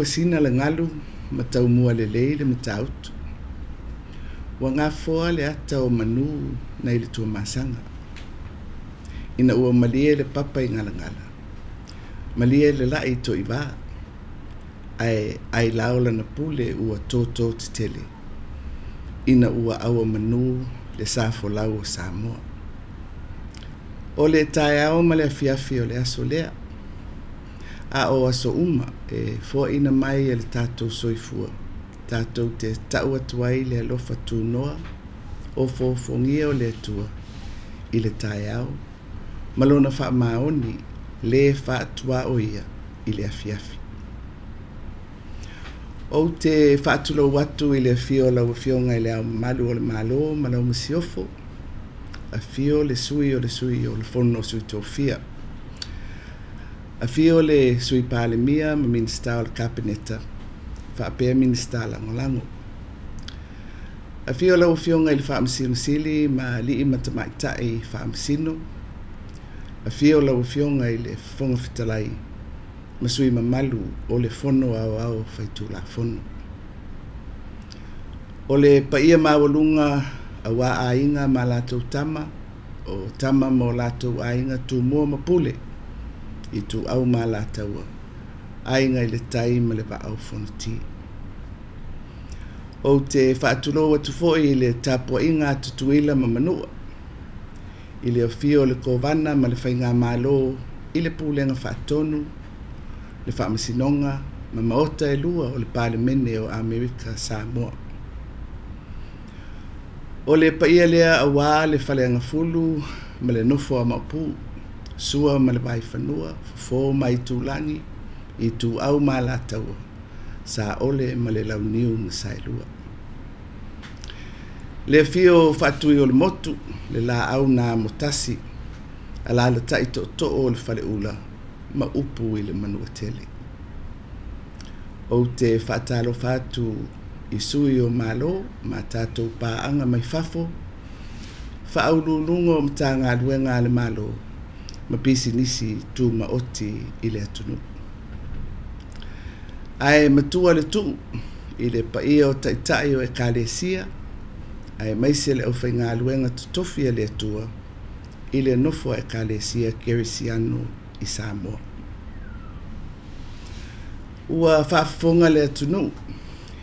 sina le ngalu ma taumua lelei le matautu. Ua ngā foa le ata o manu nei le tua masanga. Ina ua malie le papa i ngala. Malie le lai to i wā. Ai laola na pule ua tōtō te tele. Ina ua aua manu le sa folauga o Samoa. O le tae au ma le afiafi o le aso lea. A o aso uma e fo ina mai e le tatou soifua. Tatou te tau atuai le alofa tūnoa o fofongia o le atua i le tae au. Malona wha maoni le wha atua o ia i le afiafi. O te wha atulo watu i le afio lau afionga i le au malu o le Mālō ma lau masiofo. Afio le sui o le fono sui tōwhia. Afio le sui Palemia ma minsta o le kapeneta. Whaapea minsta langolango. Afio lau afionga i le whaamsino sili ma li matamaitai whaamsino. Afio lau afionga i le fonga fitalai. Masui mamalu o le fono aoao whaitu la fono. O le paia mawalunga a wā ainga ma lātou tama, o tama mo lātou ainga tu mua mapule, i tu au ma lātaua, ainga i le tai ma le wa au fono ti. O te whaatulo atu foi i le tapuā'iga atutuila ma manua, i le ofio le kovana ma le whainga Mālō, i le pūlenga whaatonu, le whaamasinonga, ma maota e lua o le Palemia o Amerika Samoa. O le paia lea a wā le whaleanga fulu, ma le nofo a maupu, sua ma le vai whanua, fo mai tūlangi, i tū au ma la taua, sa ole ma le launiu na sailua. Le fio whatui o le motu, le la au na motasi, a la la tai to o le whale ula, ma upu i le manua tele. O te whatalo whatu i sui o Mālō, ma tatou pāanga mai fafo, whaaululunga o mta ngā luenga le Mālō, ma pisi nisi tū ma oti i le atunu'u. Ai matua le tuu, i le paia o taitai o e kālesia, ai maise le au whai ngā luenga tutofi le Atua, i le nofo e kālesia kerisiano i Samoa. Ua whaafonga le atunu'u,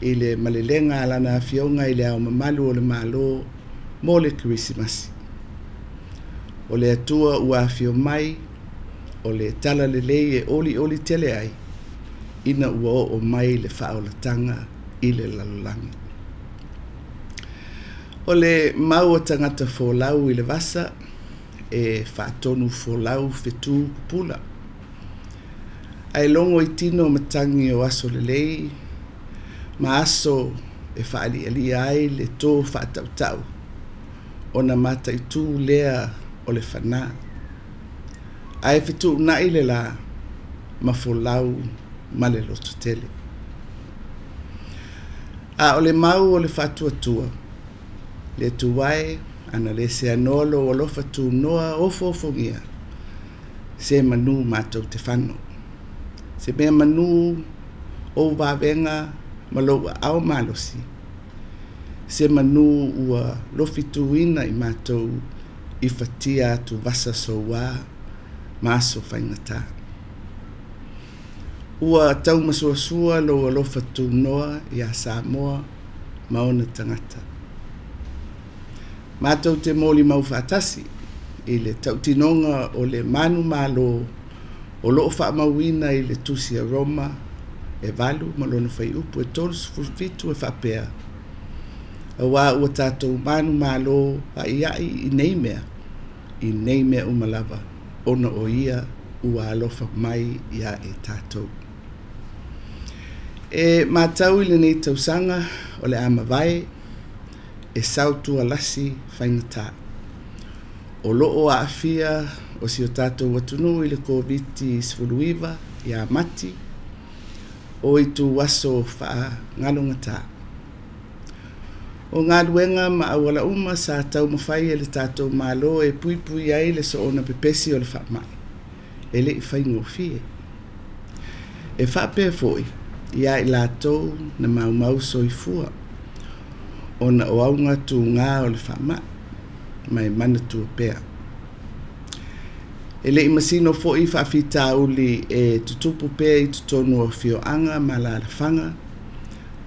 i le malelenga lana afioga i le au mamalu o le Mālō mo le Krisimasi. O le Atua ua afio mai, o le tala lelei e oli tele ai, ina ua o mai le whaolatanga i le lalolangi. O le mau o tangata folau i le vasa, e whaatonu folau whetu pula. Ai longo i tino matangi o aso lelei, ma aso e whaali ai le tō whaatautau, o na mata i tū lea o le whanā. Ai whetu nai le la, ma folau ma le loto tele. A o le mau o le whatuatua, le tuwai, ana le se anolo o alofa tū noa o fofongia, se manu mātou te whano. Se mea manu o wawenga ma loa au malosi. Se manu ua lofituina i mātou i whatia tu vasa so wā māso whaingata. Ua tau masuasua lo alofa tu noa i a Samoa maona tangata. Mātou te moli mau whaatasi i le tautinonga o le manu Mālō o loo whaamauina i le tusi a Roma e valu malona whai upu e tolus fulfitu e whapea. A wā ua tātou manu Mālō a iai i nei mea umalava ona o ia ua alofa mai ia e tātou. E mātau i lenei tausanga o le mavae e sautu alasi whaingatā. O loo a afia o si o tātou atunu'u i le COVID-19 i a mati o i tu waso wha ngalunga tā. O ngā luenga ma awala uma sa tau mawhai e le tātou Mālō e pui ai le so ona pepesi o le wha mai. E le i whaingo fie. E wha pēr foi ia I lātou na maumau soifua o na oaunga tu ngā o le whama mai mana tu pēa. E le I masino fo I whawhita uli e tutupu pēa I tutonu o fioanga ma la whanga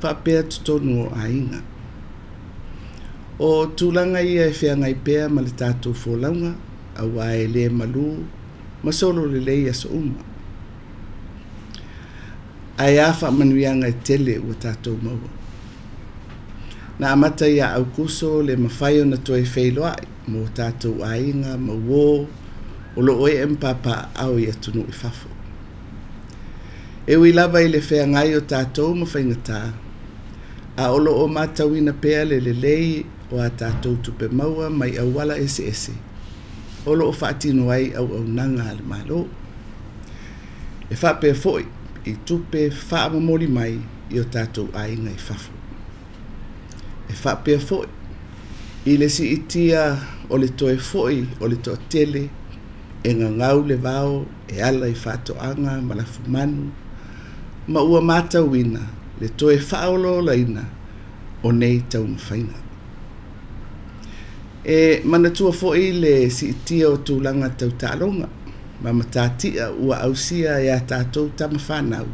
wha pēa tutonu o ainga. O tūlanga ia e whiangai pēa ma le tātou folauga a wae le malu masolo le lei aso uma. Ai afa manuianga e tele ua tātou maua. Na amatalia au kuso le mawhai o na toi whailoai mo tātou ainga ma wō o lo oe empapa au I atunu'u I whafo. E ui lava I le whiangai o tātou ma whaingatā a olo o matauina pēa le lei o a tātou tupe maua mai au wala ese. Olo o whaatino ai au nanga le Mālō. E whapea foi I tupe whaamamoli mai I o tātou ainga I whafo. E whapea foi I le si itia o le toe foi o le toa tele e ngangau le vao e ala I whatoanga ma la fumanu ma ua matauina le toe whaolo laina o nei tau mawhainga. E manatua foi le si itia o tūlanga tau tālonga ma matatia ua ausia e a tātou tamawhanau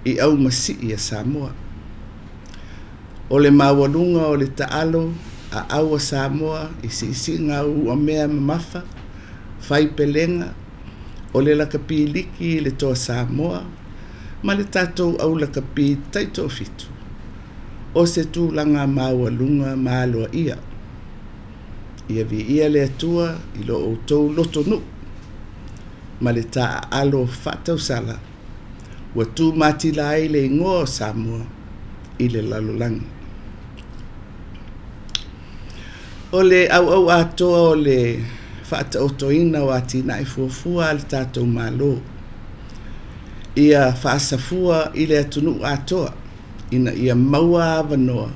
I au masi I a Samoa. O le mawalunga o le taalo a aua Samoa I si ngā ua mea mamafa, whai pelenga, o le lakapiliki I le toa Samoa, ma le tātou au lakapi taito fitu. O se tūlanga mawalunga Mālō ia. Ia vi ia le atua I lo o tau lotonu, ma le taa alofa tausala, ua tū matila ai le ingoa o Samoa I le lalolangi. O le au atoa o le whaataotoina o atina I fuafua le tātou Mālō. Ia whaasafua I le atunu'u atoa, ina ia maua avanoa,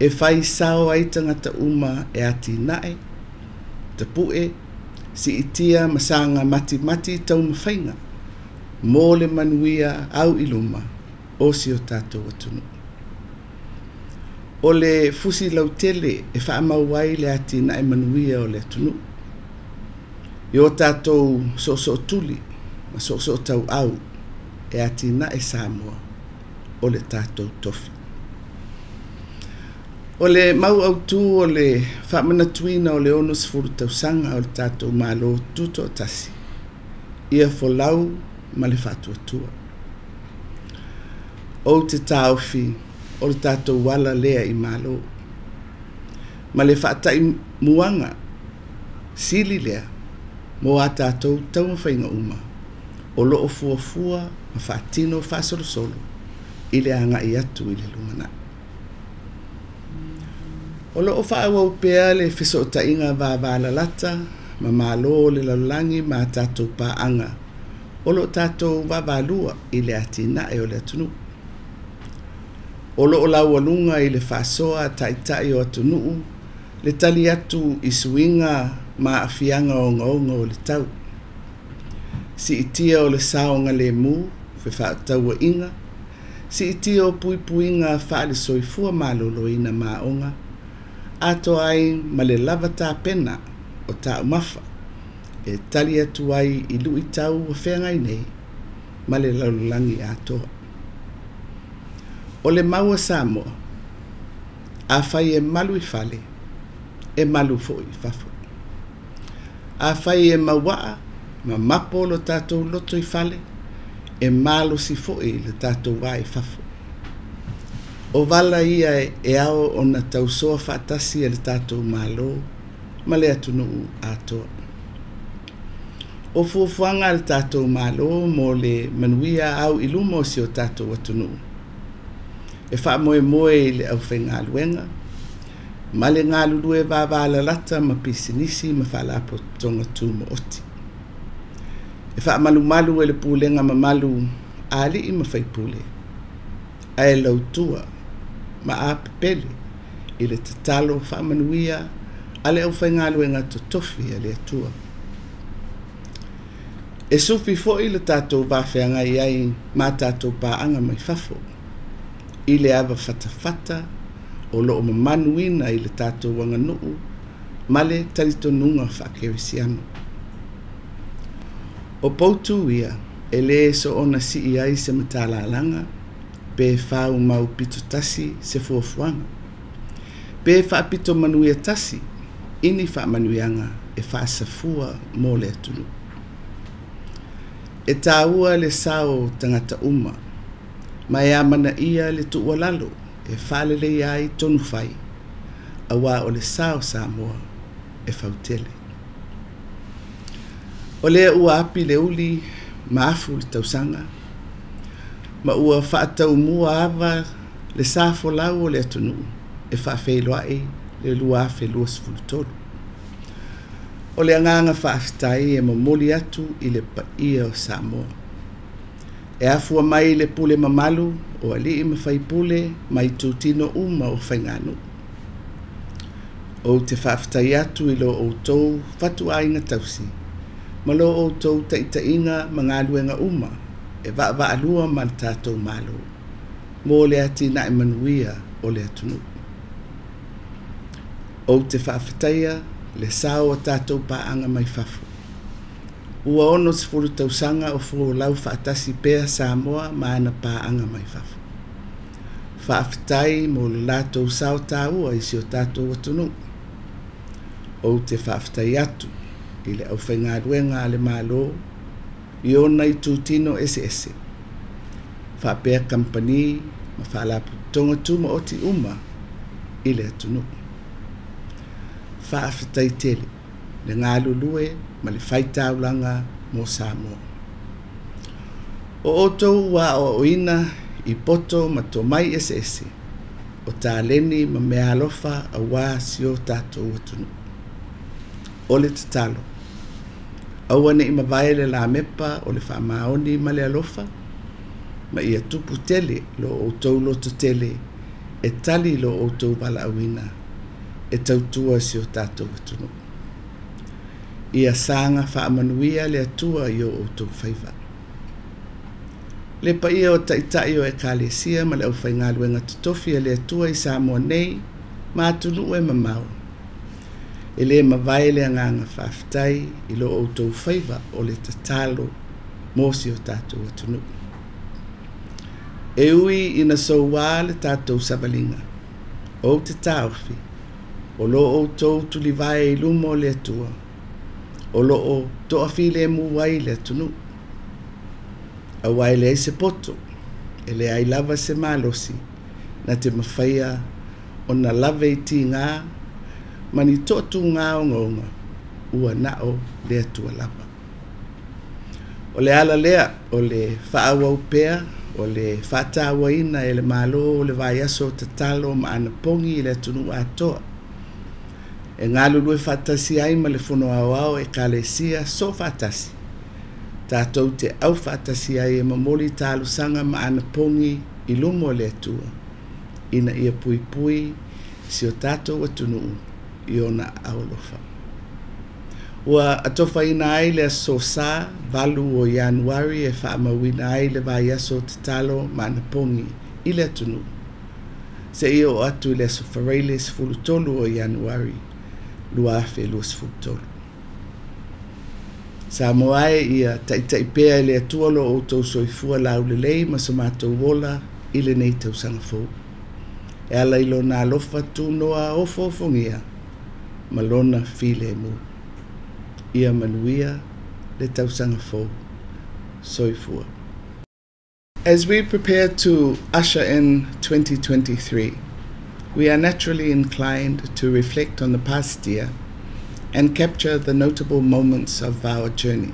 e whai sao ai tangata uma e atinae, tapu'e, si itia masanga mati tau mawhainga, mō le manuia au iluma, o si o tātou atunu'u. O le fusi lautele e whaamauai le atinae manuia o le atunu'u. I o tātou so tuli, ma so tau au, e atinae Samoa, o le tātou tofi. O le mau au tū o le whamanatuina o le ono sifuru tausanga o le tātou Mālō tuto tasi. Ia folau ma le whatuatua. O te tāofi o le tātou wala lea I Mālō. Ma le whaatai muanga, sili lea, mo a tātou taumawhainga uma, o loo fuafua ma whaatino whaasorosolo, I le anga I atu I le lumana. O loo whaawau pēa le whiso tainga vāwāla lata, ma Mālō le lalangi ma tātou pāanga, o loo tātou vāwālua I le atinae o le atunu'u. O loo laualunga I le whaasoa taitai o atunu'u, le tali atu I suinga ma afianga o ngaonga o le tau. Si itia o le saonga le mū, fe whaataua inga, si itia o puipuinga whaale soifua maloloina maonga, atoa ai ma le lava tapena o tau mafa, e tali atu ai I lui tau o whengai nei, ma le lalulangi atoa. O le maua Samoa, a whai e malu I whale, e malu fo I whafo. A whai e mawaa, ma mapo lo tātou loto I whale, e malo si fo I le tātou wā I whafo. O wala ia e ao o na tausoa whaatasi e le tātou Mālō, ma le atunu'u atoa. O fuafuanga le tātou Mālō mo le manuia au iluma o si o tātou atunu'u. E wha moe I le au whai ngā luenga, ma le ngā lulue vāwāla lata ma pisinisi ma whalapo tonga tū mo oti. E wha malu e le pūlenga ma malu ali I ma whai pūle. A e lautua ma apepele I le tatalo wha manuia a le au whai ngā luenga to tofi a le atua. E sufi fo'i le tatou whawhianga i ai mā tatou pāanga mai whafo. I le awa whatawhata o loo mamanuina i le tatou wanganu'u ma le talitonunga whakerisiano. O poutu ia, e le so ona si i ai se matalalanga, pe whau mau pito tasi se fuafuanga. Pe whaapito manuia tasi, ini whaamanuianga e whaasafua mō le atunu. E tāua le sao tangata uma, mai amana ia le tuualalo e whalele ai tonu whai, awa o le sao Samoa e whautele. O lea ua api le uli maafu le tausanga, ma ua whaatau mua awa le sa folauga o le atunu'u e whaafeiloai le lua afe luas fulutolu. O le anganga whaafitai e momoli atu i le paia o Samoa. E afua mai le pule mamalu o ali i mawhai pule mai tūtino uma o whainganu. O te whaafitai atu i lo outou fatuā'iga tausi, ma lo outou taʻitaʻiga ma galuega uma e vaavaalua ma le tatou Mālō, mo le atinaʻi manuia o le atunu'u. O te whaafitaia le sao o tatou pāanga mai whafu. Ua ono sifuru tausanga o folauga whaatasi pea Samoa ma ana pāanga mai whafu. Whaafitai mo le latou sao tāua isi o tatou atunu'u. O te whaafitai atu i le awhaingaruenga a le Mālō i ona i tūtino ese. Whaapea kampani ma whaalapu tonga tuma o ti uma i le atunu'u. Whaafitai tele, le ngālulue ma le whaitaulanga mo Samoa. O otou wa o oina i poto ma tō mai ese, o tā lenei ma mea alofa a wā si o tatou atunu. O le tatalo, aua ne i mavae le la mepa o le whaamaoni ma le alofa, ma ia tupu tele lo outou loto tele e tali lo outou wala awina e tautua si o tatou atunu. Ia sanga whaamanuia le atua i o outou whaiva. Le paia o taitai o e kālesia ma le au whaingaluenga tutofi le atua i Samoa nei ma atunu'u e mamau. E le mavae le anganga whaafitai i lo outou whaiva o le tatalo mo si o tatou atunu. E ui ina sauā le tatou savalinga, o te tauwhi, o lo outou tulivae i lumo le atua, o lo o toafi le muwai le atunu. A wai le se poto, e le ai lava se malosi, na te mawhaia o na lave i ti ngā, mani totu ngā o ngonga, ua nao le atua lava. O le ala lea, o le whaawau pea, o le whaatawaina e le Mālō o le vaiaso tatalo ma ana pongi i le atunu'u atoa. E ngā lulue whaatasi ai ma le fono aoao e kālesia so whaatasi. Tātou te au whaatasi ai e momoli tālusanga ma ana pongi i lumo le atua. Ina ia pui pui si o tātou atunu'u i ona alofa. Ua atofa ina ai le asosa valu o Januari e whaamawina ai le vaiaso tatalo ma ana pongi i le atunu'u. Se ia o atu le asofareile sifulutolu o Januari, lua afe luas fulutolu. Samoa ia taitai pea le atua lo outou soifua laulelei ma sa mātou wola i lenei Tausaga Fou. E ala i lona alofa tūnoa ofofongia ma lona file mu. Ia manuia le Tausaga Fou soifua. As we prepare to usher in 2023, we are naturally inclined to reflect on the past year and capture the notable moments of our journey.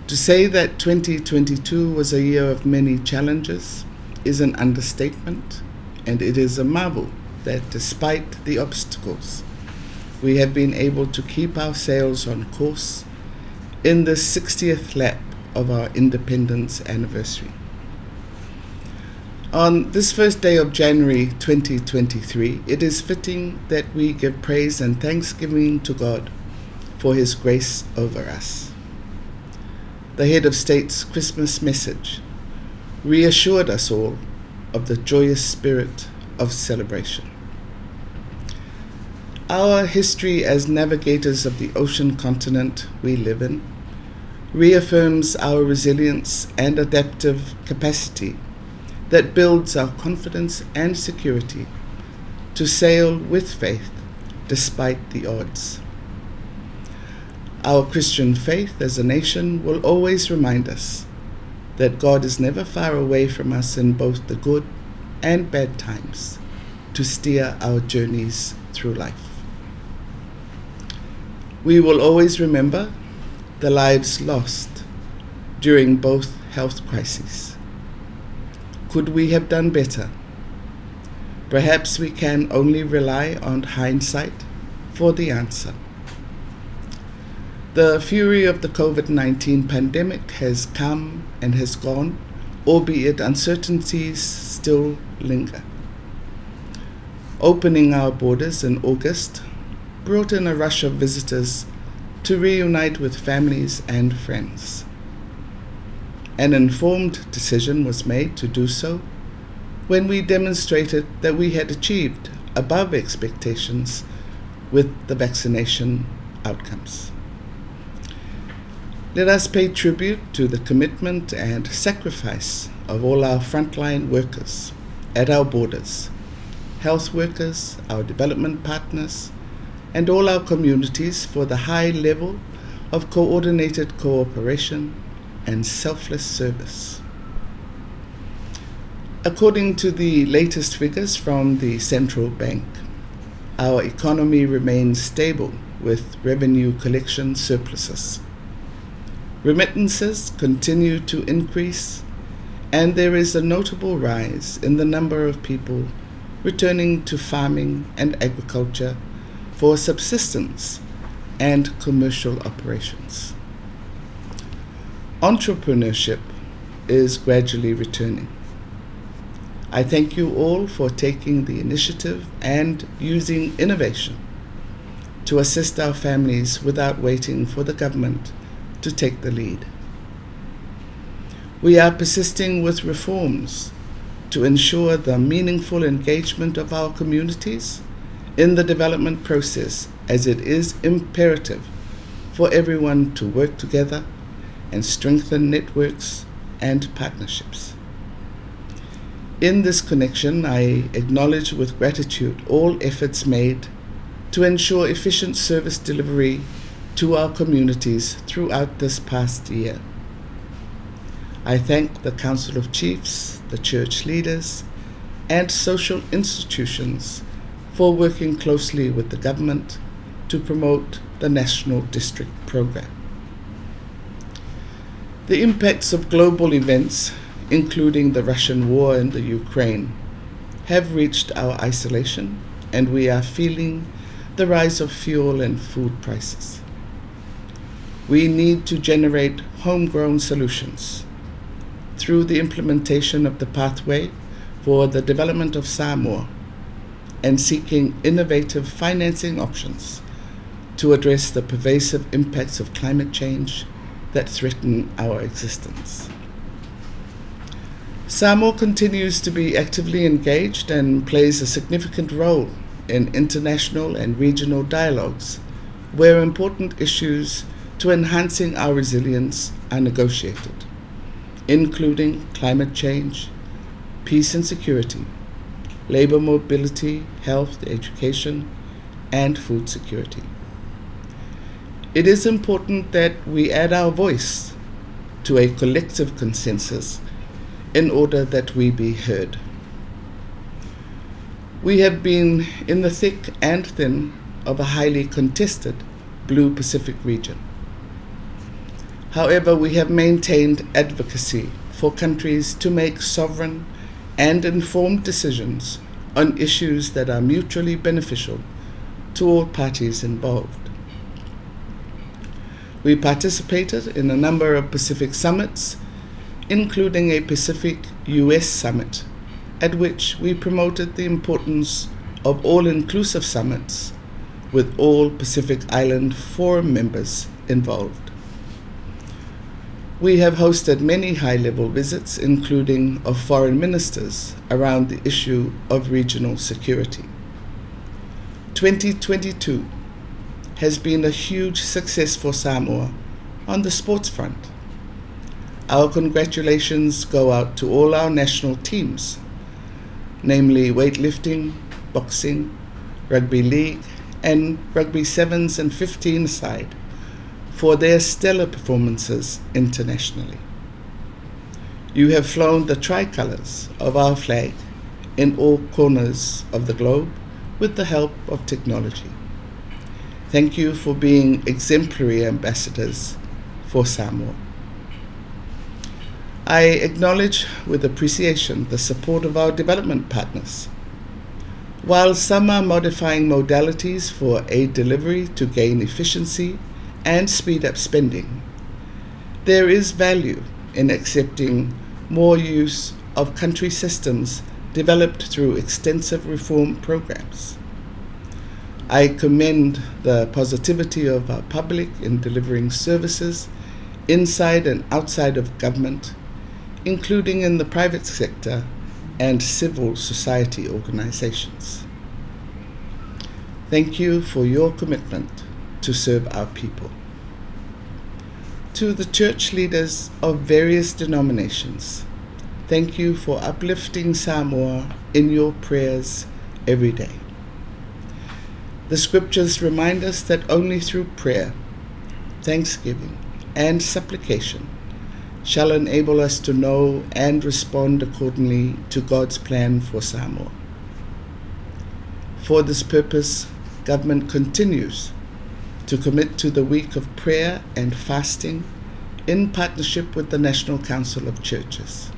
To say that 2022 was a year of many challenges is an understatement, and it is a marvel that despite the obstacles, we have been able to keep our sails on course in the 60th lap of our independence anniversary. On this first day of January 2023, it is fitting that we give praise and thanksgiving to God for His grace over us. the head of state's Christmas message reassured us all of the joyous spirit of celebration. Our history as navigators of the ocean continent we live in reaffirms our resilience and adaptive capacity that builds our confidence and security to sail with faith despite the odds. Our Christian faith as a nation will always remind us that God is never far away from us in both the good and bad times to steer our journeys through life. We will always remember the lives lost during both health crises. Could we have done better? Perhaps we can only rely on hindsight for the answer. The fury of the COVID-19 pandemic has come and has gone, albeit uncertainties still linger. Opening our borders in August brought in a rush of visitors to reunite with families and friends. An informed decision was made to do so when we demonstrated that we had achieved above expectations with the vaccination outcomes. Let us pay tribute to the commitment and sacrifice of all our frontline workers at our borders, health workers, our development partners, and all our communities for the high level of coordinated cooperation and selfless service. According to the latest figures from the central bank, our economy remains stable with revenue collection surpluses. Remittances continue to increase, and there is a notable rise in the number of people returning to farming and agriculture for subsistence and commercial operations. Entrepreneurship is gradually returning. I thank you all for taking the initiative and using innovation to assist our families without waiting for the government to take the lead. We are persisting with reforms to ensure the meaningful engagement of our communities in the development process, as it is imperative for everyone to work together and strengthen networks and partnerships. In this connection, I acknowledge with gratitude all efforts made to ensure efficient service delivery to our communities throughout this past year. I thank the Council of Chiefs, the church leaders, and social institutions for working closely with the government to promote the National District Program. The impacts of global events, including the Russian war in the Ukraine, have reached our isolation, and we are feeling the rise of fuel and food prices. We need to generate homegrown solutions through the implementation of the pathway for the development of Samoa and seeking innovative financing options to address the pervasive impacts of climate change that threaten our existence. Samoa continues to be actively engaged and plays a significant role in international and regional dialogues where important issues to enhancing our resilience are negotiated, including climate change, peace and security, labor mobility, health, education, and food security. It is important that we add our voice to a collective consensus in order that we be heard. We have been in the thick and thin of a highly contested Blue Pacific region. However, we have maintained advocacy for countries to make sovereign and informed decisions on issues that are mutually beneficial to all parties involved. We participated in a number of Pacific summits, including a Pacific US summit, at which we promoted the importance of all-inclusive summits with all Pacific Island Forum members involved. We have hosted many high-level visits, including of foreign ministers, around the issue of regional security. 2022 has been a huge success for Samoa on the sports front. Our congratulations go out to all our national teams, namely weightlifting, boxing, rugby league, and rugby sevens and 15-a-side, for their stellar performances internationally. You have flown the tricolours of our flag in all corners of the globe with the help of technology. Thank you for being exemplary ambassadors for Samoa. I acknowledge with appreciation the support of our development partners. While some are modifying modalities for aid delivery to gain efficiency and speed up spending, there is value in accepting more use of country systems developed through extensive reform programs. I commend the positivity of our public in delivering services inside and outside of government, including in the private sector and civil society organizations. Thank you for your commitment to serve our people. To the church leaders of various denominations, thank you for uplifting Samoa in your prayers every day. The scriptures remind us that only through prayer, thanksgiving, and supplication shall enable us to know and respond accordingly to God's plan for Samoa. For this purpose, government continues to commit to the week of prayer and fasting in partnership with the National Council of Churches.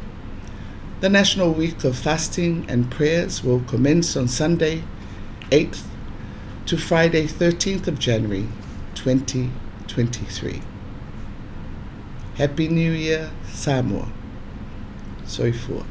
The National Week of Fasting and Prayers will commence on Sunday, 8th to Friday, 13th of January, 2023. Happy New Year, Samoa. Soifua.